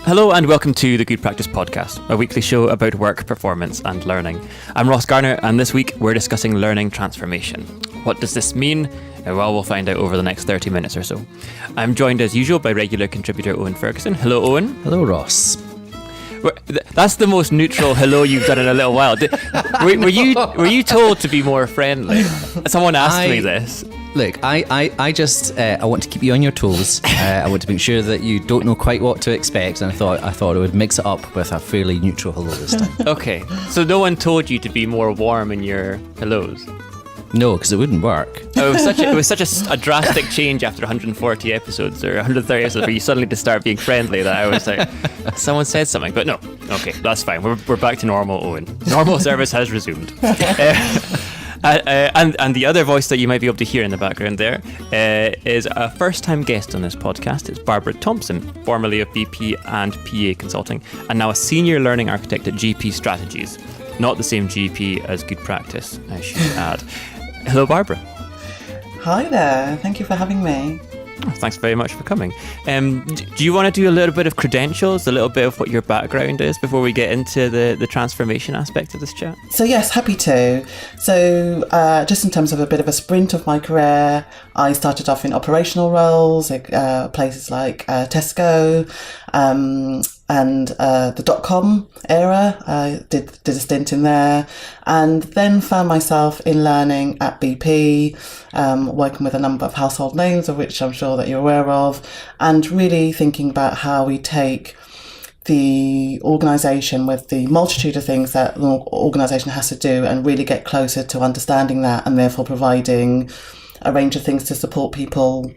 Hello and welcome to the GoodPractice Podcast, a weekly show about work, performance and learning. I'm Ross Garner and this week we're discussing learning transformation. What does this mean? Well, we'll find out over the next 30 minutes or so. I'm joined as usual by regular contributor Owen Ferguson. Hello, Owen. Hello, Ross. That's the most neutral hello you've done in a little while. Were you told to be more friendly? Someone asked me this. Look, I want to keep you on your toes. I want to make sure that you don't know quite what to expect, and I thought I would mix it up with a fairly neutral hello this time. Okay, so no one told you to be more warm in your hellos? No, because it wouldn't work. Oh, it was such a drastic change after 140 episodes or 130 episodes where you suddenly just start being friendly that I was like, someone said something, but no. Okay, that's fine. We're back to normal, Owen. Normal service has resumed. And the other voice that you might be able to hear in the background there is a first-time guest on this podcast. It's Barbara Thompson, formerly of BP and PA Consulting, and now a senior learning architect at GP Strategies. Not the same GP as GoodPractice, I should add. Hello, Barbara. Hi there. Thank you for having me. Oh, thanks very much for coming. Do you want to do a little bit of credentials, a little bit of what your background is before we get into the transformation aspect of this chat? So yes, happy to. So just in terms of a bit of a sprint of my career, I started off in operational roles, places like Tesco, and the dot-com era. I did a stint in there, and then found myself in learning at BP, working with a number of household names, of which I'm sure that you're aware of, and really thinking about how we take the organisation with the multitude of things that the organisation has to do and really get closer to understanding that, and therefore providing a range of things to support people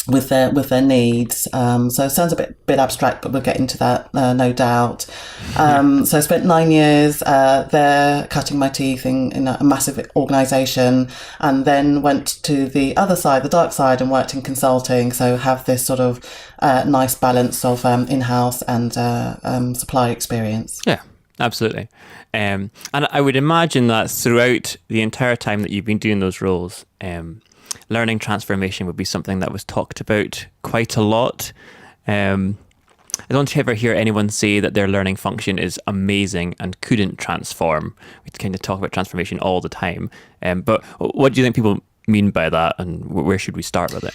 with their needs. So it sounds a bit abstract, but we'll get into that, no doubt. So I spent 9 years there cutting my teeth in a massive organisation, and then went to the other side, the dark side, and worked in consulting. So have this sort of nice balance of in-house and supply experience. Yeah, absolutely. And I would imagine that throughout the entire time that you've been doing those roles, learning transformation would be something that was talked about quite a lot. I don't ever hear anyone say that their learning function is amazing and couldn't transform. We kind of talk about transformation all the time. But what do you think people mean by that, and where should we start with it?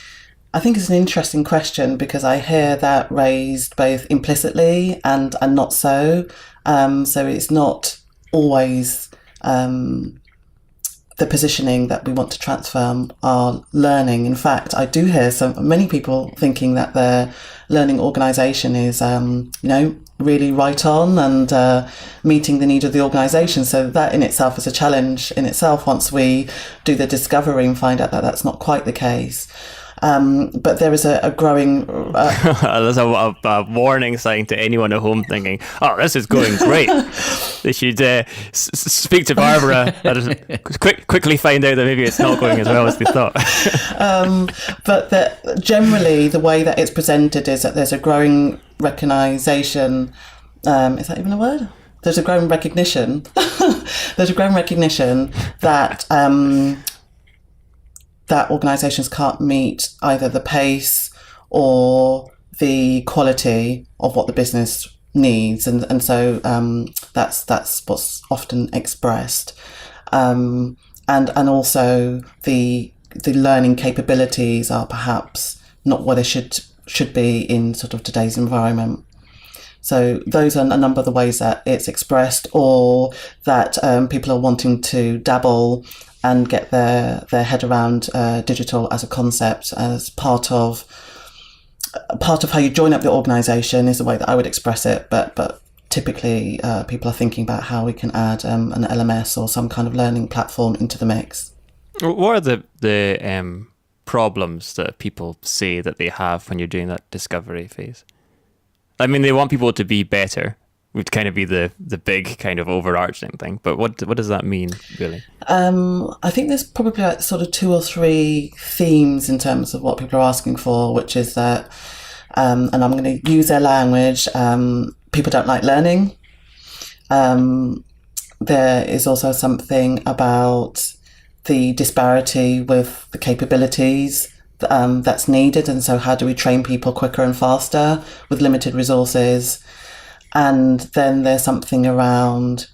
I think it's an interesting question because I hear that raised both implicitly and not so. So it's not always the positioning that we want to transform our learning. In fact, I do hear many people thinking that their learning organisation is, really right on and meeting the needs of the organisation. So that in itself is a challenge in itself once we do the discovery and find out that that's not quite the case. But there is a growing... There's a warning sign to anyone at home thinking, oh, this is going great. They should speak to Barbara and quickly find out that maybe it's not going as well as they thought. But generally, the way that it's presented is that there's a growing recognition. Is that even a word? There's a growing recognition. There's a growing recognition that... that organisations can't meet either the pace or the quality of what the business needs, and so that's what's often expressed, and also the learning capabilities are perhaps not what they should be in sort of today's environment. So those are a number of the ways that it's expressed, or that people are wanting to dabble and get their head around digital as a concept, as part of how you join up the organisation is the way that I would express it. But typically people are thinking about how we can add an LMS or some kind of learning platform into the mix. What are the problems that people say that they have when you're doing that discovery phase? I mean, they want people to be better, would kind of be the big kind of overarching thing. But what does that mean, really? I think there's probably like sort of 2 or 3 themes in terms of what people are asking for, which is that, and I'm going to use their language, people don't like learning. There is also something about the disparity with the capabilities that's needed, and so how do we train people quicker and faster with limited resources? And then there's something around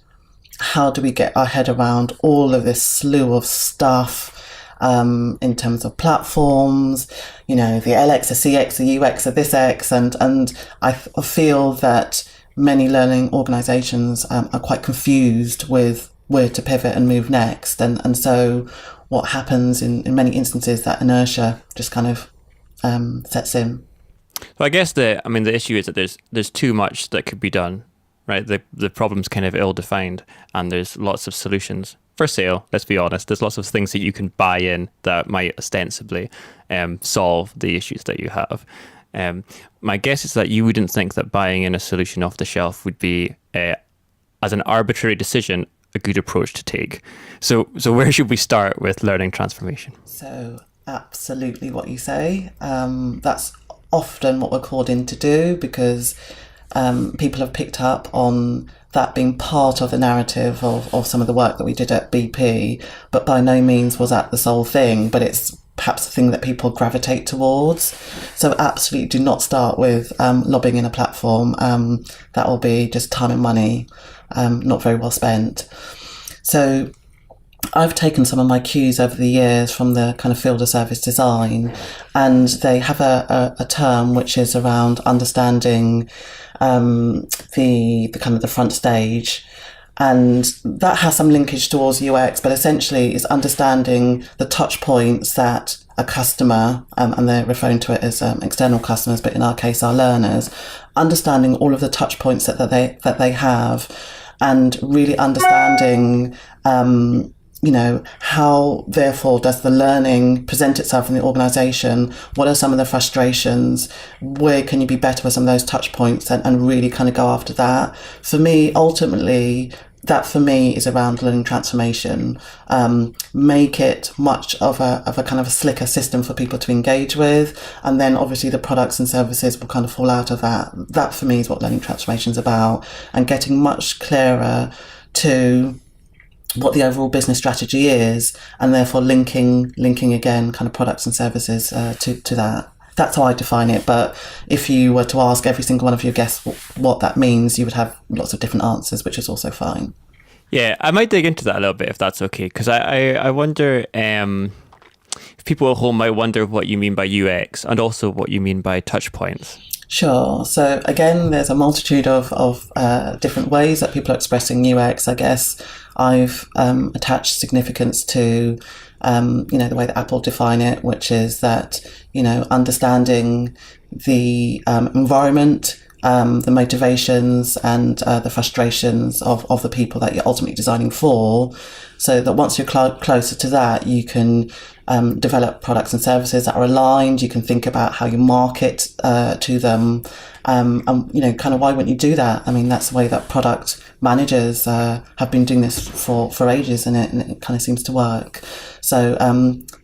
how do we get our head around all of this slew of stuff in terms of platforms, the LX, the CX, the UX, the this X, and I feel that many learning organisations are quite confused with where to pivot and move next, and so what happens in many instances, that inertia just kind of sets in. So I guess the issue is that there's too much that could be done, right? The problem's kind of ill-defined, and there's lots of solutions for sale. Let's be honest. There's lots of things that you can buy in that might ostensibly solve the issues that you have. My guess is that you wouldn't think that buying in a solution off the shelf would be, as an arbitrary decision, a good approach to take. So where should we start with learning transformation? So absolutely what you say. That's often what we're called in to do, because people have picked up on that being part of the narrative of some of the work that we did at BP, but by no means was that the sole thing, but it's perhaps the thing that people gravitate towards. So absolutely do not start with lobbing in a platform. That will be just time and money, not very well spent. So I've taken some of my cues over the years from the kind of field of service design, and they have a term which is around understanding the kind of the front stage, and that has some linkage towards UX, but essentially is understanding the touch points that a customer, and they're referring to it as external customers, but in our case our learners, understanding all of the touch points that they have, and really understanding how therefore does the learning present itself in the organisation? What are some of the frustrations? Where can you be better with some of those touch points, and really kind of go after that? For me, ultimately, that for me is around learning transformation. Make it much of a kind of a slicker system for people to engage with, and then obviously the products and services will kind of fall out of that. That for me is what learning transformation is about, and getting much clearer to what the overall business strategy is, and therefore linking again kind of products and services to that. That's how I define it. But if you were to ask every single one of your guests what that means, you would have lots of different answers, which is also fine. Yeah, I might dig into that a little bit if that's okay, because I wonder if people at home might wonder what you mean by UX and also what you mean by touch points. Sure. So again, there's a multitude of different ways that people are expressing UX. I guess I've attached significance to the way that Apple define it, which is that understanding the environment, the motivations and the frustrations of the people that you're ultimately designing for, so that once you're closer to that, you can develop products and services that are aligned. You can think about how you market to them, and kind of why wouldn't you do that? I mean, that's the way that product managers have been doing this for ages, and it kind of seems to work. So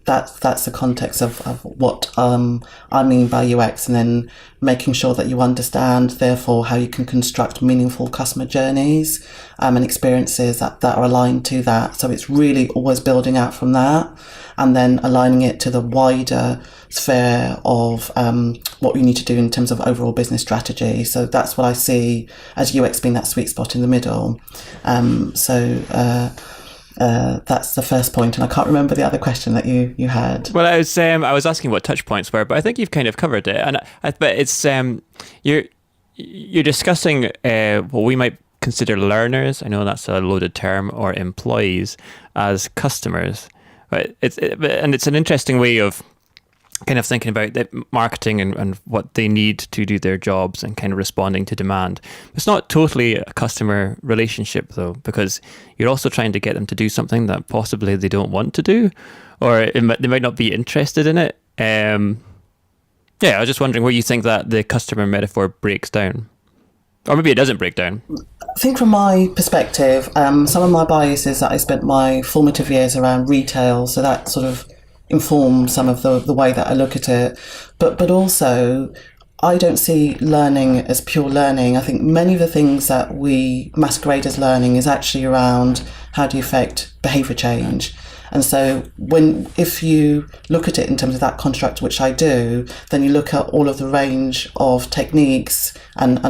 that's the context of what I mean by UX, and then making sure that you understand, therefore, how you can construct meaningful customer journeys and experiences that are aligned to that. So it's really always building out from that, and then aligning it to the wider sphere of what you need to do in terms of overall business strategy. So that's what I see as UX being that sweet spot in the middle. That's the first point, and I can't remember the other question that you had. Well, I was asking what touch points were, but I think you've kind of covered it. And but it's you're discussing what we might consider learners. I know that's a loaded term, or employees as customers. But it's an interesting way of kind of thinking about the marketing and what they need to do their jobs and kind of responding to demand. It's not totally a customer relationship though, because you're also trying to get them to do something that possibly they don't want to do, or they might not be interested in it. I was just wondering where you think that the customer metaphor breaks down. Or maybe it doesn't break down. I think from my perspective, some of my bias is that I spent my formative years around retail, so that sort of informed some of the way that I look at it. But also, I don't see learning as pure learning. I think many of the things that we masquerade as learning is actually around how do you affect behaviour change. And so if you look at it in terms of that construct, which I do, then you look at all of the range of techniques, and a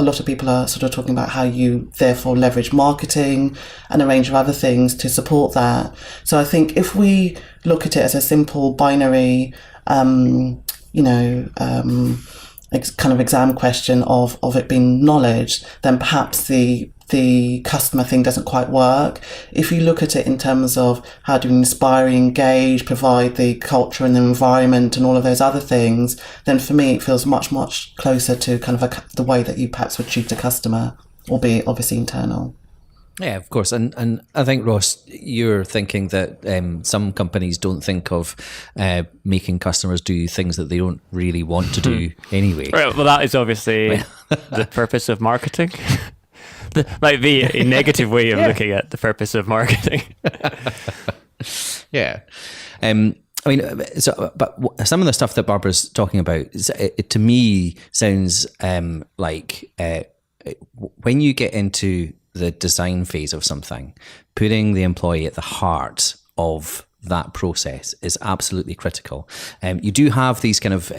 lot of people are sort of talking about how you therefore leverage marketing and a range of other things to support that. So I think if we look at it as a simple binary, kind of exam question of it being knowledge, then perhaps the customer thing doesn't quite work. If you look at it in terms of how do we inspire, engage, provide the culture and the environment and all of those other things, then for me it feels much, much closer to kind of the way that you perhaps would treat a customer, albeit obviously internal. Yeah, of course. And I think, Ross, you're thinking that some companies don't think of making customers do things that they don't really want to do anyway. Right, well, that is obviously the purpose of marketing. That might be a negative way of looking at the purpose of marketing. Yeah. But some of the stuff that Barbara's talking about, it to me sounds like when you get into the design phase of something, putting the employee at the heart of that process is absolutely critical. You do have these kind of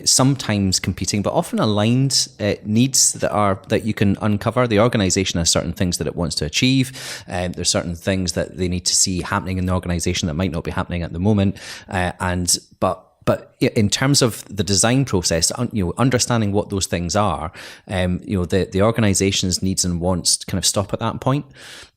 sometimes competing but often aligned needs that you can uncover. The organisation has certain things that it wants to achieve. There's certain things that they need to see happening in the organisation that might not be happening at the moment. But in terms of the design process, understanding what those things are, the organisation's needs and wants kind of stop at that point,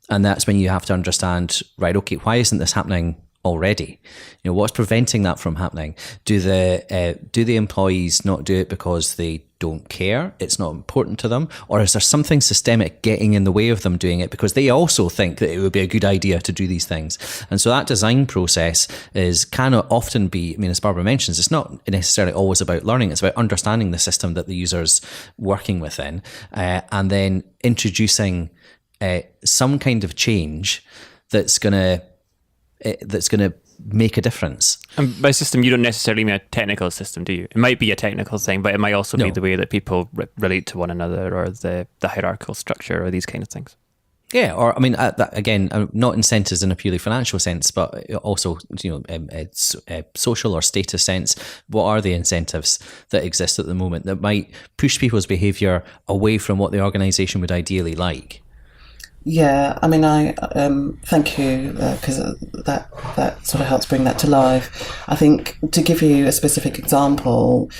and that's when you have to understand, right? Okay, why isn't this happening already? What's preventing that from happening? Do the employees not do it because they don't care, it's not important to them, or is there something systemic getting in the way of them doing it because they also think that it would be a good idea to do these things? And so that design process cannot often be, as Barbara mentions, it's not necessarily always about learning, it's about understanding the system that the user's working within, and then introducing some kind of change that's going to make a difference. And by system, you don't necessarily mean a technical system, do you? It might be a technical thing, but it might also be the way that people relate to one another, or the hierarchical structure, or these kind of things. Yeah, or again, not incentives in a purely financial sense, but also social or status sense. What are the incentives that exist at the moment that might push people's behaviour away from what the organisation would ideally like? Yeah, I thank you, because that sort of helps bring that to life. I think, to give you a specific example,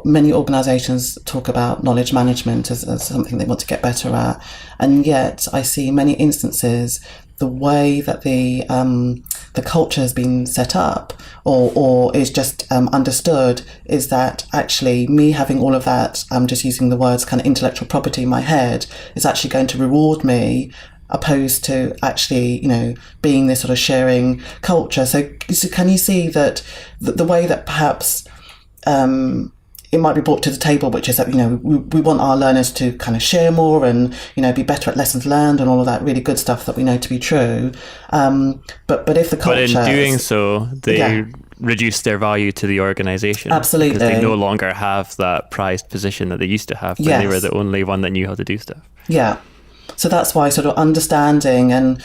many organisations talk about knowledge management as something they want to get better at, and yet I see many instances the way that the culture has been set up or is just understood is that actually me having all of that, just using the words kind of intellectual property in my head, is actually going to reward me, opposed to actually, being this sort of sharing culture. So can you see that the way that perhaps it might be brought to the table, which is that, we want our learners to kind of share more and, be better at lessons learned and all of that really good stuff that we know to be true. But if the culture... But in doing so, they reduce their value to the organisation. Absolutely. Because they no longer have that prized position that they used to have when they were the only one that knew how to do stuff. Yeah. So that's why sort of understanding and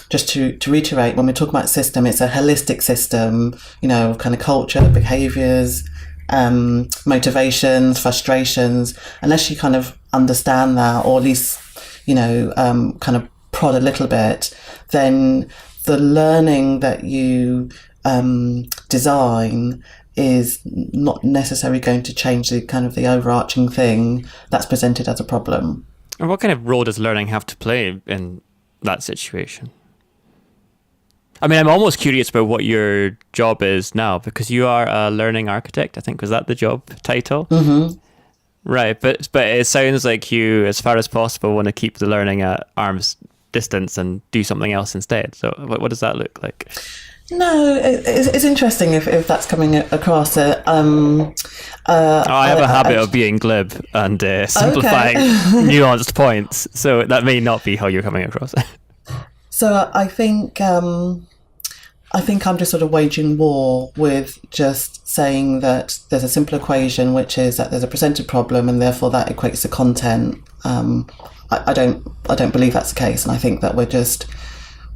just to reiterate, when we talk about system, it's a holistic system, kind of culture, behaviours, motivations, frustrations. Unless you kind of understand that, or at least, kind of prod a little bit, then the learning that you design is not necessarily going to change the kind of the overarching thing that's presented as a problem. And what kind of role does learning have to play in that situation? I'm almost curious about what your job is now, because you are a learning architect, I think. Was that the job title? Mm-hmm. Right, but it sounds like you, as far as possible, want to keep the learning at arm's distance and do something else instead. So what does that look like? No, it's interesting if that's coming across. I have a habit of being glib and simplifying nuanced points, so that may not be how you're coming across. So I think I'm just sort of waging war with just saying that there's a simple equation, which is that there's a presented problem and therefore that equates to content. I don't believe that's the case, and I think that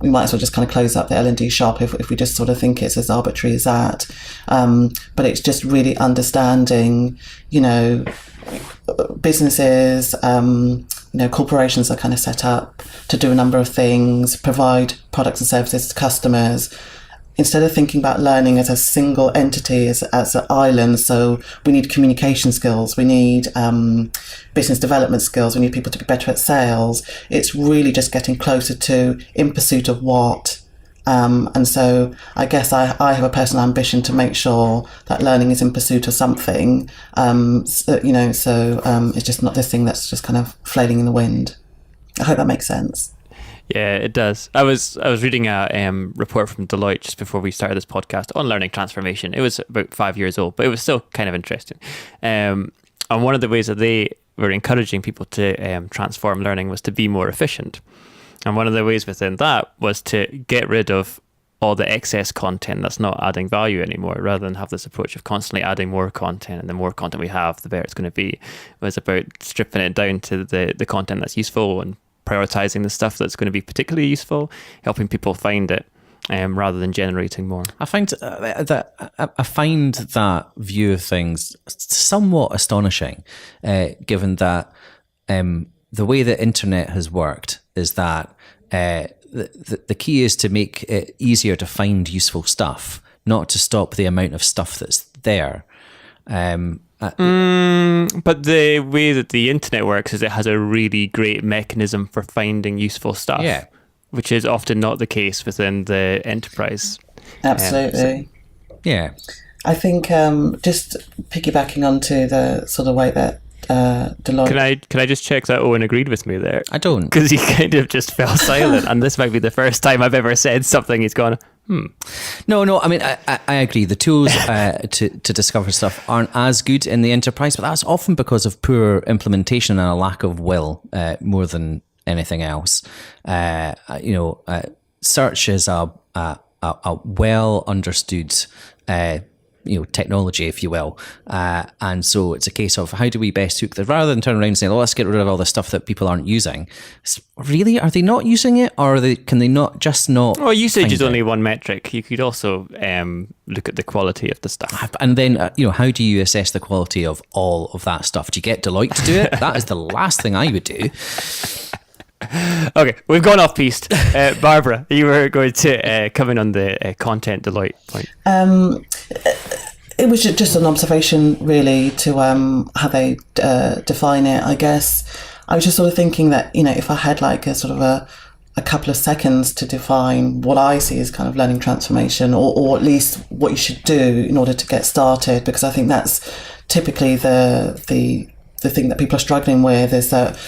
we might as well just kind of close up the L&D shop if we just sort of think it's as arbitrary as that. But it's just really understanding, businesses, corporations are kind of set up to do a number of things, provide products and services to customers, instead of thinking about learning as a single entity, as an island. So we need communication skills, we need business development skills, we need people to be better at sales. It's really just getting closer to in pursuit of what. And so I guess I have a personal ambition to make sure that learning is in pursuit of something. So it's just not this thing that's just kind of flailing in the wind. I hope that makes sense. Yeah, it does. I was reading a report from Deloitte just before we started this podcast on learning transformation. It was about 5 years old, but it was still kind of interesting. And one of the ways that they were encouraging people to transform learning was to be more efficient. And one of the ways within that was to get rid of all the excess content that's not adding value anymore, rather than have this approach of constantly adding more content, and the more content we have, the better it's going to be. It was about stripping it down to the content that's useful and prioritizing the stuff that's going to be particularly useful, helping people find it, rather than generating more. I find that view of things somewhat astonishing, given that the way the internet has worked is that the key is to make it easier to find useful stuff, not to stop the amount of stuff that's there. But the way that the internet works is it has a really great mechanism for finding useful stuff, which is often not the case within the enterprise. Absolutely. Yeah. I think just piggybacking onto the sort of way that Deloitte... Can I just check that Owen agreed with me there? I don't. Because he kind of just fell silent, and this might be the first time I've ever said something he's gone, No, I mean, I agree. The tools to discover stuff aren't as good in the enterprise, but that's often because of poor implementation and a lack of will, more than anything else. Search is a well understood technology, if you will. And so it's a case of how do we best hook that, rather than turn around and say, let's get rid of all the stuff that people aren't using. Really, are they not using it, or can they not just not? Well, usage is only one metric. You could also look at the quality of the stuff. And then, how do you assess the quality of all of that stuff? Do you get Deloitte to do it? That is the last thing I would do. Okay, we've gone off piste. Barbara, you were going to come in on the content Deloitte point. It was just an observation, really, to how they define it. I guess I was just sort of thinking that, if I had like a sort of a couple of seconds to define what I see as kind of learning transformation, or at least what you should do in order to get started, because I think that's typically the thing that people are struggling with, is that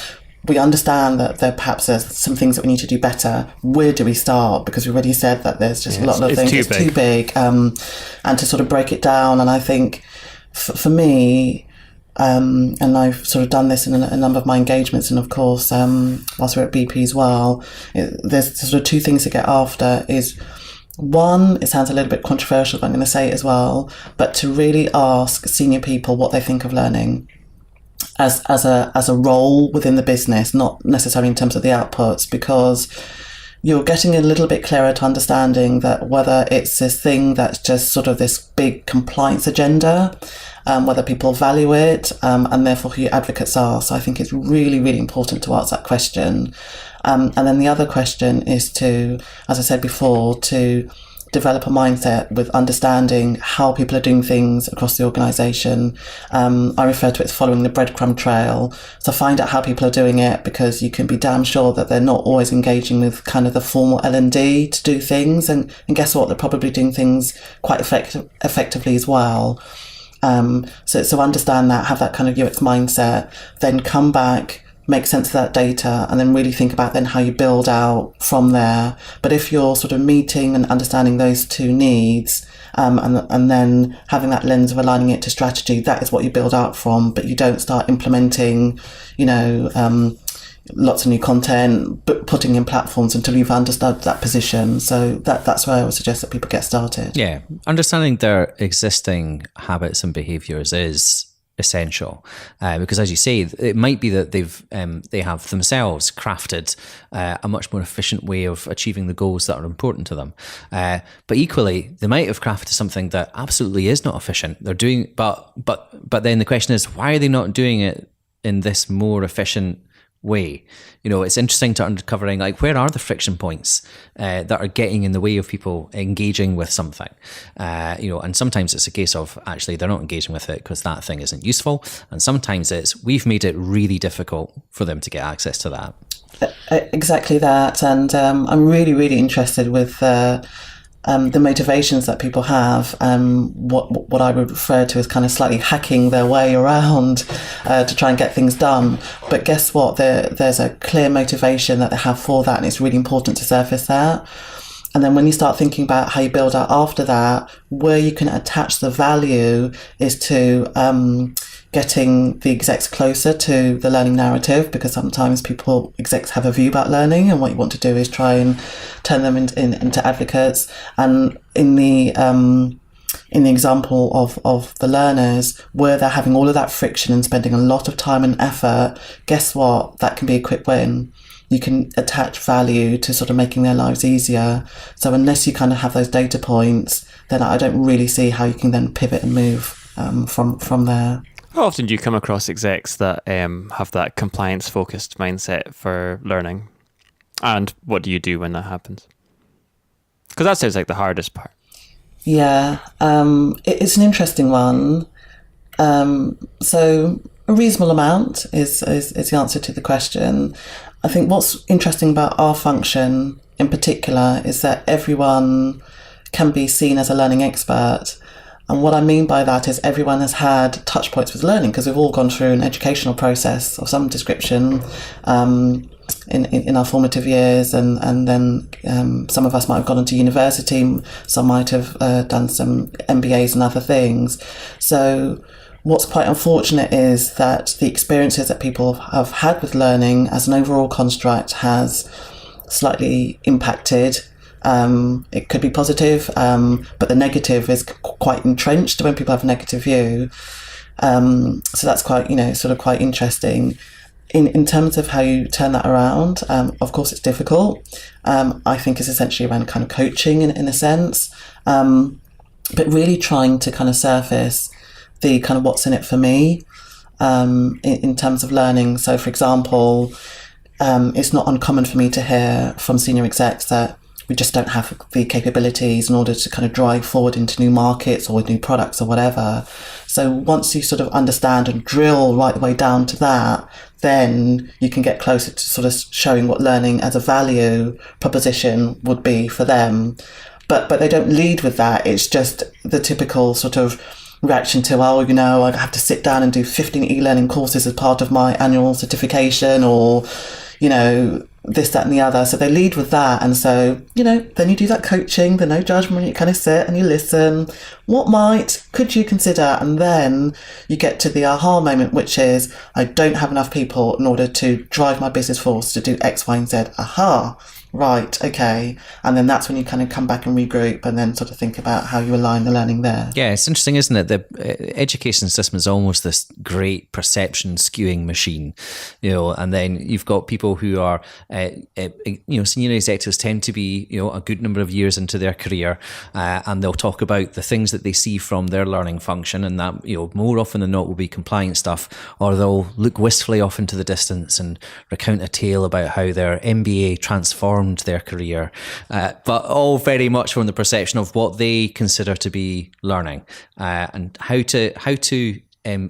we understand that there perhaps are some things that we need to do better. Where do we start? Because we already said that there's just a lot of things. It's too big. And to sort of break it down. And I think for me, and I've sort of done this in a number of my engagements, and of course, whilst we're at BP as well, there's sort of two things to get after. Is one, it sounds a little bit controversial, but I'm going to say it as well, but to really ask senior people what they think of learning as a role within the business, not necessarily in terms of the outputs, because you're getting a little bit clearer to understanding that whether it's this thing that's just sort of this big compliance agenda, whether people value it, and therefore who your advocates are. So I think it's really, really important to ask that question. And then the other question is to, as I said before, to develop a mindset with understanding how people are doing things across the organisation. I refer to it as following the breadcrumb trail. So find out how people are doing it, because you can be damn sure that they're not always engaging with kind of the formal L&D to do things. And guess what? They're probably doing things quite effectively as well. So understand that, have that kind of UX mindset, then come back, make sense of that data, and then really think about then how you build out from there. But if you're sort of meeting and understanding those two needs, and then having that lens of aligning it to strategy, that is what you build out from. But you don't start implementing, lots of new content, but putting in platforms until you've understood that position. So that's where I would suggest that people get started. Yeah, understanding their existing habits and behaviours is essential, because as you say, it might be that they have themselves crafted a much more efficient way of achieving the goals that are important to them. But equally, they might have crafted something that absolutely is not efficient. They're doing, but then the question is, why are they not doing it in this more efficient way? It's interesting to uncovering, like, where are the friction points that are getting in the way of people engaging with something, and sometimes it's a case of actually they're not engaging with it because that thing isn't useful, and sometimes it's we've made it really difficult for them to get access to that. Exactly that. And I'm really, really interested with the motivations that people have, what I would refer to as kind of slightly hacking their way around to try and get things done. But guess what? There's a clear motivation that they have for that, and it's really important to surface that. And then when you start thinking about how you build out after that, where you can attach the value is to getting the execs closer to the learning narrative, because sometimes execs have a view about learning, and what you want to do is try and turn them into advocates. And in the example of the learners, where they're having all of that friction and spending a lot of time and effort, guess what? That can be a quick win. You can attach value to sort of making their lives easier. So unless you kind of have those data points, then I don't really see how you can then pivot and move from there. How often do you come across execs that have that compliance-focused mindset for learning? And what do you do when that happens? Because that sounds like the hardest part. Yeah, it's an interesting one. So a reasonable amount is the answer to the question. I think what's interesting about our function in particular is that everyone can be seen as a learning expert. And what I mean by that is everyone has had touch points with learning, because we've all gone through an educational process of some description in our formative years, and then some of us might have gone into university, some might have done some MBAs and other things. So what's quite unfortunate is that the experiences that people have had with learning as an overall construct has slightly impacted. It could be positive, but the negative is quite entrenched when people have a negative view. So that's quite, sort of quite interesting. In terms of how you turn that around, of course it's difficult. I think it's essentially around kind of coaching in a sense, but really trying to kind of surface the kind of what's in it for me in terms of learning. So for example, it's not uncommon for me to hear from senior execs that we just don't have the capabilities in order to kind of drive forward into new markets or with new products or whatever. So once you sort of understand and drill right the way down to that, then you can get closer to sort of showing what learning as a value proposition would be for them. But they don't lead with that. It's just the typical sort of reaction to, I have to sit down and do 15 e-learning courses as part of my annual certification, or, this, that and the other. So they lead with that. And so, then you do that coaching, the no judgment, you kind of sit and you listen. Could you consider? And then you get to the aha moment, which is, I don't have enough people in order to drive my business force to do X, Y, and Z. Aha. Right, okay. And then that's when you kind of come back and regroup and then sort of think about how you align the learning there. Yeah, it's interesting, isn't it? The education system is almost this great perception skewing machine, and then you've got people who are, senior executives tend to be, a good number of years into their career, and they'll talk about the things that they see from their learning function, and that, more often than not will be compliance stuff, or they'll look wistfully off into the distance and recount a tale about how their MBA transformed their career, but all very much from the perception of what they consider to be learning, and how to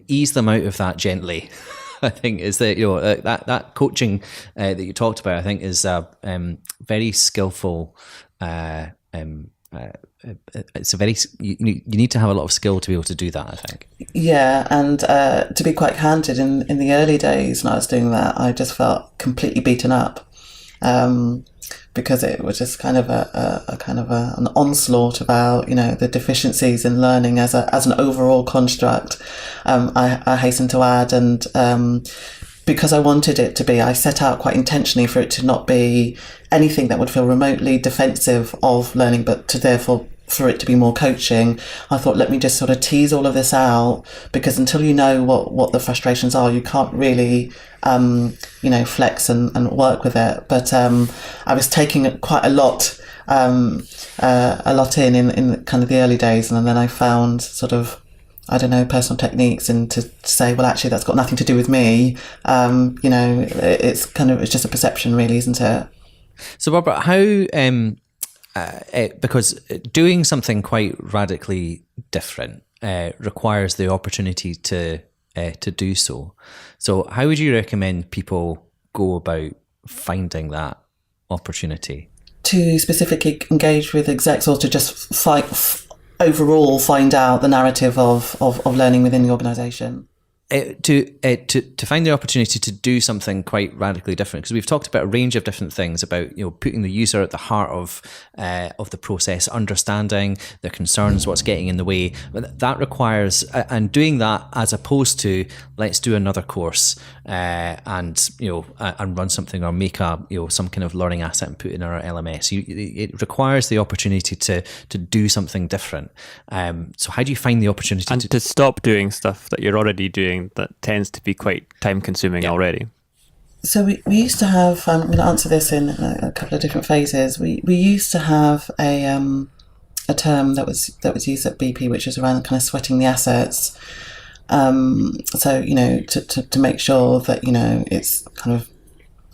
ease them out of that gently. I think is that that coaching that you talked about, I think, is very skillful. It's a very you need to have a lot of skill to be able to do that, I think. Yeah, and to be quite candid, in the early days when I was doing that, I just felt completely beaten up. Because it was just kind of an onslaught about the deficiencies in learning as an overall construct. I hasten to add, and because I wanted it to be, I set out quite intentionally for it to not be anything that would feel remotely defensive of learning, but to therefore for it to be more coaching, I thought, let me just sort of tease all of this out, because until you know what the frustrations are, you can't really, flex and work with it. But I was taking quite a lot in kind of the early days, and then I found sort of, I don't know, personal techniques and to say, well, actually, that's got nothing to do with me. It's just a perception, really, isn't it? So, Barbara, how because doing something quite radically different requires the opportunity to do so. So, how would you recommend people go about finding that opportunity? To specifically engage with execs, or to just overall find out the narrative of learning within the organisation? To find the opportunity to do something quite radically different, because we've talked about a range of different things about putting the user at the heart of the process, understanding their concerns, what's getting in the way. But that requires and doing that as opposed to let's do another course and run something or make some kind of learning asset and put in our LMS. It requires the opportunity to do something different. So how do you find the opportunity to stop doing stuff that you're already doing that tends to be quite time consuming already? So we used to have, I'm going to answer this in a couple of different phases. We used to have a term that was used at BP, which is around kind of sweating the assets. So, to make sure that, it's kind of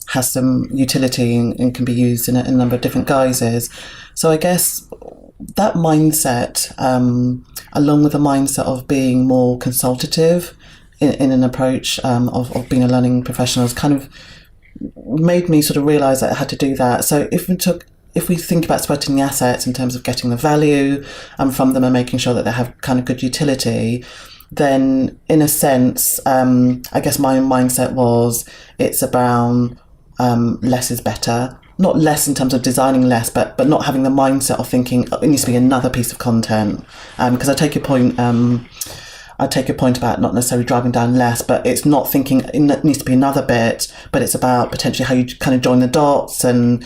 has some utility and can be used in a number of different guises. So I guess that mindset, along with the mindset of being more consultative in an approach of being a learning professional, has kind of made me sort of realise that I had to do that. So if we think about sweating the assets in terms of getting the value from them and making sure that they have kind of good utility, then in a sense, I guess my mindset was it's about less is better. Not less in terms of designing less, but not having the mindset of thinking it needs to be another piece of content. Because I take your point. I take your point about not necessarily driving down less, but it's not thinking it needs to be another bit, but it's about potentially how you kind of join the dots and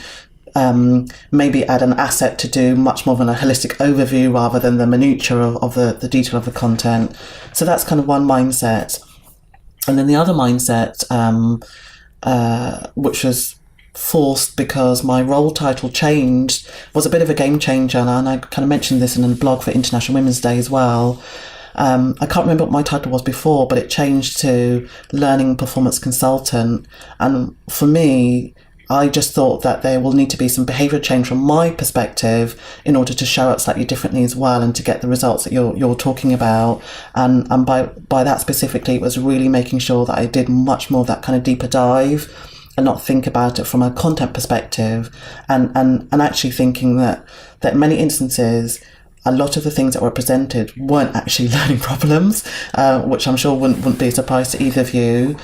maybe add an asset to do much more of a holistic overview rather than the minutiae of the detail of the content. So that's kind of one mindset. And then the other mindset, which was forced because my role title changed, was a bit of a game changer. And I kind of mentioned this in a blog for International Women's Day as well. I can't remember what my title was before, but it changed to Learning Performance Consultant. And for me, I just thought that there will need to be some behaviour change from my perspective in order to show up slightly differently as well and to get the results that you're talking about. And by that specifically, it was really making sure that I did much more of that kind of deeper dive and not think about it from a content perspective, and actually thinking that in many instances, a lot of the things that were presented weren't actually learning problems, which I'm sure wouldn't be a surprise to either of you.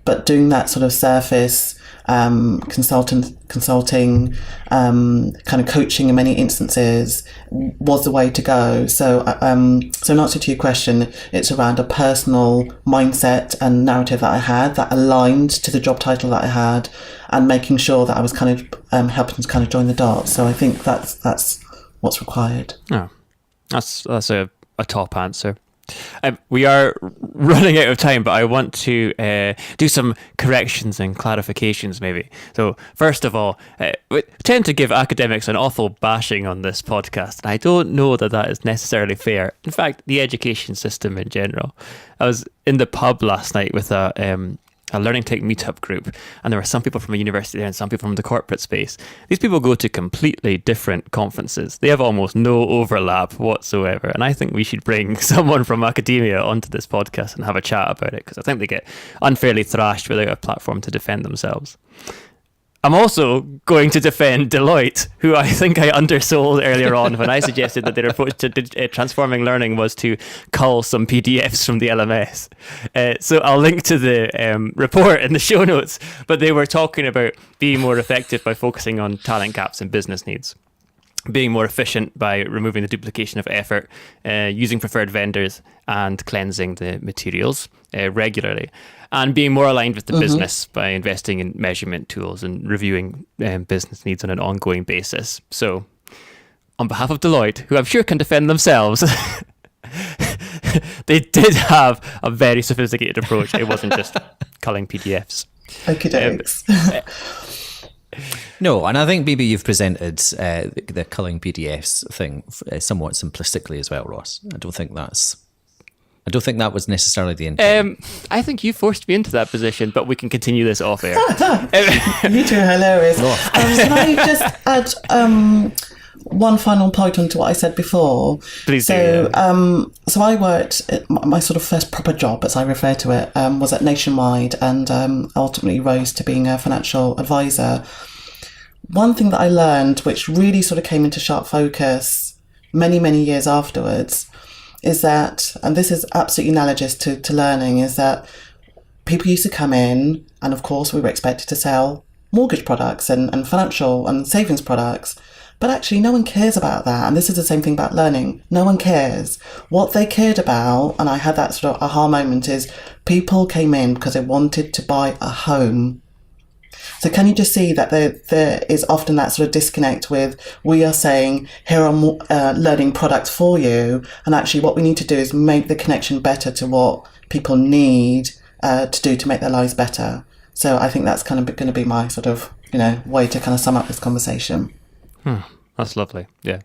But doing that sort of surface consulting, kind of coaching in many instances was the way to go. So in answer to your question, it's around a personal mindset and narrative that I had that aligned to the job title that I had, and making sure that I was kind of helping to kind of join the dots. So I think that's what's required. Oh, that's a top answer. We are running out of time, but I want to do some corrections and clarifications maybe. So first of all, we tend to give academics an awful bashing on this podcast, and I don't know that is necessarily fair. In fact, the education system in general. I was in the pub last night with a Learning Tech meetup group, and there were some people from a university there and some people from the corporate space. These people go to completely different conferences. They have almost no overlap whatsoever, and I think we should bring someone from academia onto this podcast and have a chat about it, because I think they get unfairly thrashed without a platform to defend themselves. I'm also going to defend Deloitte, who I think I undersold earlier on when I suggested that their approach to transforming learning was to cull some PDFs from the LMS. So I'll link to the report in the show notes, but they were talking about being more effective by focusing on talent gaps and business needs, being more efficient by removing the duplication of effort, using preferred vendors, and cleansing the materials regularly, and being more aligned with the business by investing in measurement tools and reviewing business needs on an ongoing basis. So on behalf of Deloitte, who I'm sure can defend themselves, they did have a very sophisticated approach. It wasn't just culling PDFs. Okie dokes. No, and I think maybe you've presented the culling PDFs thing somewhat simplistically as well, Ross. I don't think that was necessarily the intent. I think you forced me into that position, but we can continue this off air. You two are hilarious. Can I just add one final point onto what I said before? Please so, do. Yeah. So I worked, my sort of first proper job, as I refer to it, was at Nationwide, and ultimately rose to being a financial advisor. One thing that I learned, which really sort of came into sharp focus many, many years afterwards, is that, and this is absolutely analogous to learning, is that people used to come in, and of course we were expected to sell mortgage products and financial and savings products, but actually no one cares about that. And this is the same thing about learning. No one cares. What they cared about, and I had that sort of aha moment, is people came in because they wanted to buy a home. So can you just see that there is often that sort of disconnect with, we are saying, here are learning products for you, and actually what we need to do is make the connection better to what people need to do to make their lives better. So I think that's kind of going to be my sort of, way to kind of sum up this conversation. That's lovely. Yeah.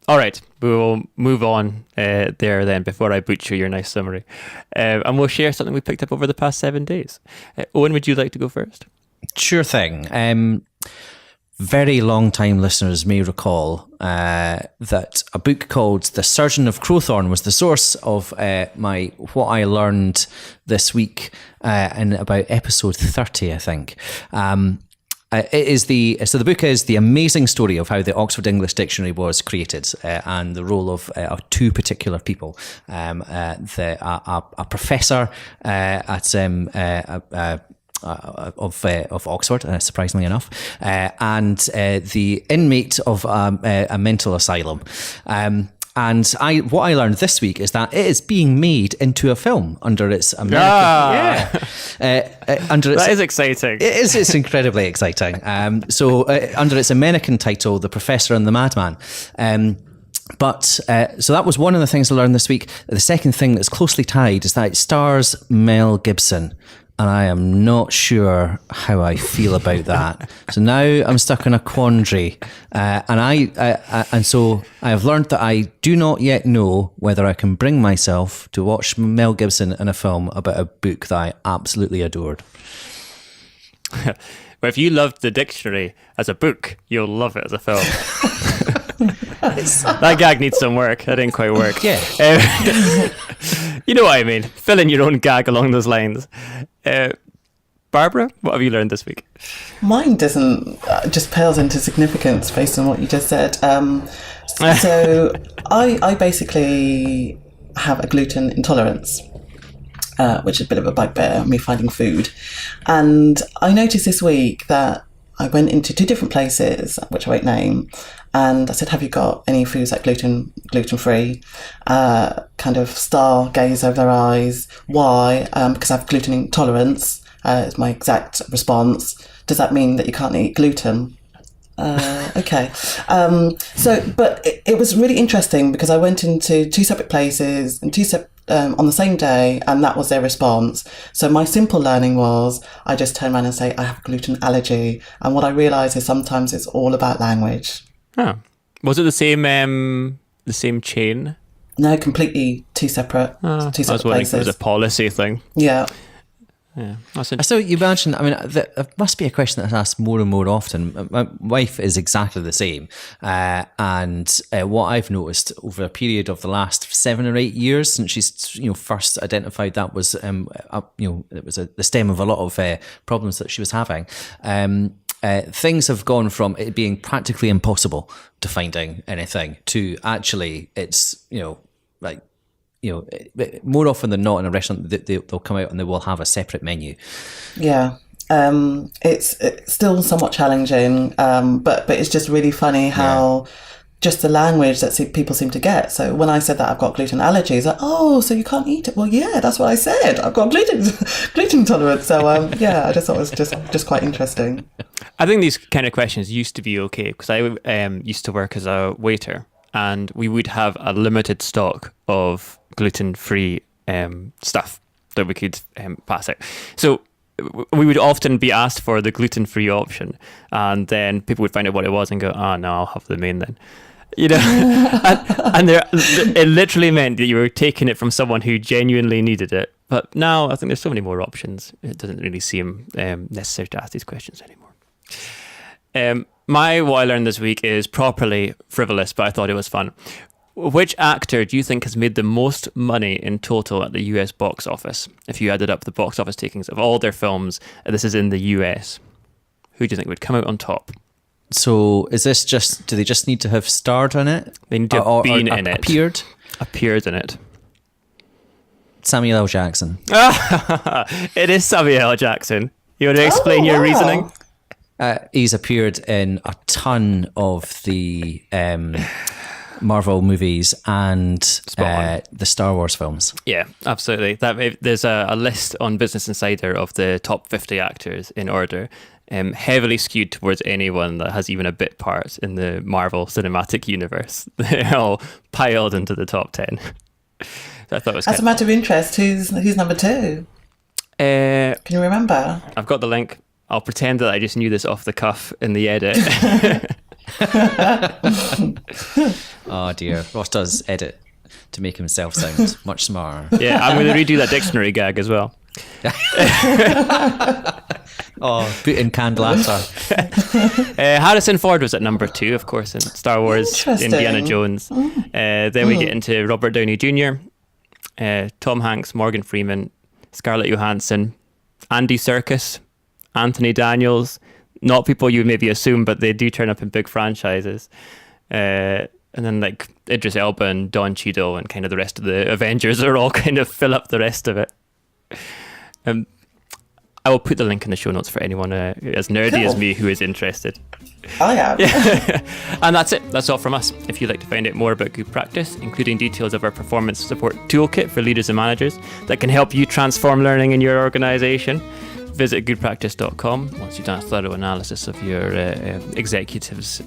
All right, we will move on there then before I butcher your nice summary. And we'll share something we picked up over the past 7 days. Owen, would you like to go first? Sure thing. Very long-time listeners may recall that a book called The Surgeon of Crowthorne was the source of what I learned this week in about episode 30, I think. The book is the amazing story of how the Oxford English Dictionary was created and the role of two particular people, a professor of Oxford, surprisingly enough, and the inmate of a mental asylum. And what I learned this week is that it is being made into a film under its American. That is exciting. It's incredibly exciting. So under its American title, The Professor and the Madman. So that was one of the things I learned this week. The second thing that's closely tied is that it stars Mel Gibson. And I am not sure how I feel about that. So now I'm stuck in a quandary, and so I have learned that I do not yet know whether I can bring myself to watch Mel Gibson in a film about a book that I absolutely adored. Well, if you loved the dictionary as a book, you'll love it as a film. That gag needs some work. That didn't quite work. Yeah. You know what I mean. Fill in your own gag along those lines. Barbara, what have you learned this week? Mine doesn't, just pales into significance based on what you just said. So I basically have a gluten intolerance, which is a bit of a bugbear, me finding food. And I noticed this week that I went into two different places, which I won't name, and I said, have you got any foods that gluten-free? Kind of star gaze over their eyes. Why? Because I have gluten intolerance, is my exact response. Does that mean that you can't eat gluten? Okay. But it was really interesting because I went into two separate places and on the same day, and that was their response. So my simple learning was I just turn around and say I have a gluten allergy, and what I realised is sometimes it's all about language. Oh, was it the same chain? No, completely two separate places. I was wondering if it was a policy thing. Yeah. Yeah. So you mentioned, there must be a question that's asked more and more often. My wife is exactly the same. And what I've noticed over a period of the last 7 or 8 years since she's, first identified that was, it was the stem of a lot of problems that she was having. Things have gone from it being practically impossible to finding anything to actually it's, more often than not in a restaurant, they'll come out and they will have a separate menu. Yeah. It's still somewhat challenging, but it's just really funny how just the language that people seem to get. So when I said that I've got gluten allergies, like, oh, so you can't eat it? Well, yeah, that's what I said. I've got gluten intolerance. So I just thought it was just quite interesting. I think these kind of questions used to be okay because I used to work as a waiter, and we would have a limited stock of gluten-free stuff that we could pass out. So we would often be asked for the gluten-free option, and then people would find out what it was and go, "Oh no, I'll have the main then." You know, and it literally meant that you were taking it from someone who genuinely needed it. But now I think there's so many more options. It doesn't really seem necessary to ask these questions anymore. What I learned this week is properly frivolous, but I thought it was fun. Which actor do you think has made the most money in total at the US box office? If you added up the box office takings of all their films, this is in the US. Who do you think would come out on top? So is this just, do they just need to have starred in it? They need to have been in it. Appeared in it. Samuel L. Jackson. It is Samuel L. Jackson. You want to explain your reasoning? He's appeared in a ton of the Marvel movies and the Star Wars films. Yeah, absolutely. There's a list on Business Insider of the top 50 actors in order, heavily skewed towards anyone that has even a bit part in the Marvel Cinematic Universe. They're all piled into the top 10. So I thought it was as a matter of interest, who's number 2? Can you remember? I've got the link. I'll pretend that I just knew this off the cuff in the edit. Oh dear, Ross does edit to make himself sound much smarter. Yeah, I'm going to redo that dictionary gag as well. Oh, put in canned laughter. Harrison Ford was at number 2, of course, in Star Wars, Indiana Jones. Then we get into Robert Downey Jr., Tom Hanks, Morgan Freeman, Scarlett Johansson, Andy Serkis, Anthony Daniels. Not people you maybe assume, but they do turn up in big franchises. And then like Idris Elba and Don Cheadle and kind of the rest of the Avengers are all kind of fill up the rest of it. I will put the link in the show notes for anyone as nerdy as me who is interested. I am. Yeah. And that's it. That's all from us. If you'd like to find out more about Good Practice, including details of our performance support toolkit for leaders and managers that can help you transform learning in your organization, visit goodpractice.com. Once you've done a thorough analysis of your executives'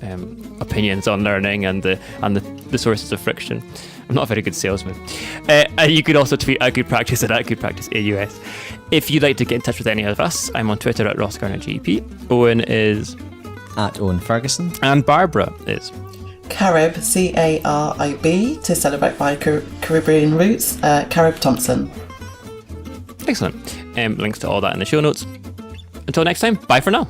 opinions on learning and the sources of friction. I'm not a very good salesman. You could also tweet at Good Practice and at Good Practice AUS. If you'd like to get in touch with any of us, I'm on Twitter at RossGarnerGP. Owen is at Owen Ferguson. And Barbara is Carib, Carib, to celebrate my Caribbean roots, Carib Thompson. Excellent. Links to all that in the show notes. Until next time, bye for now.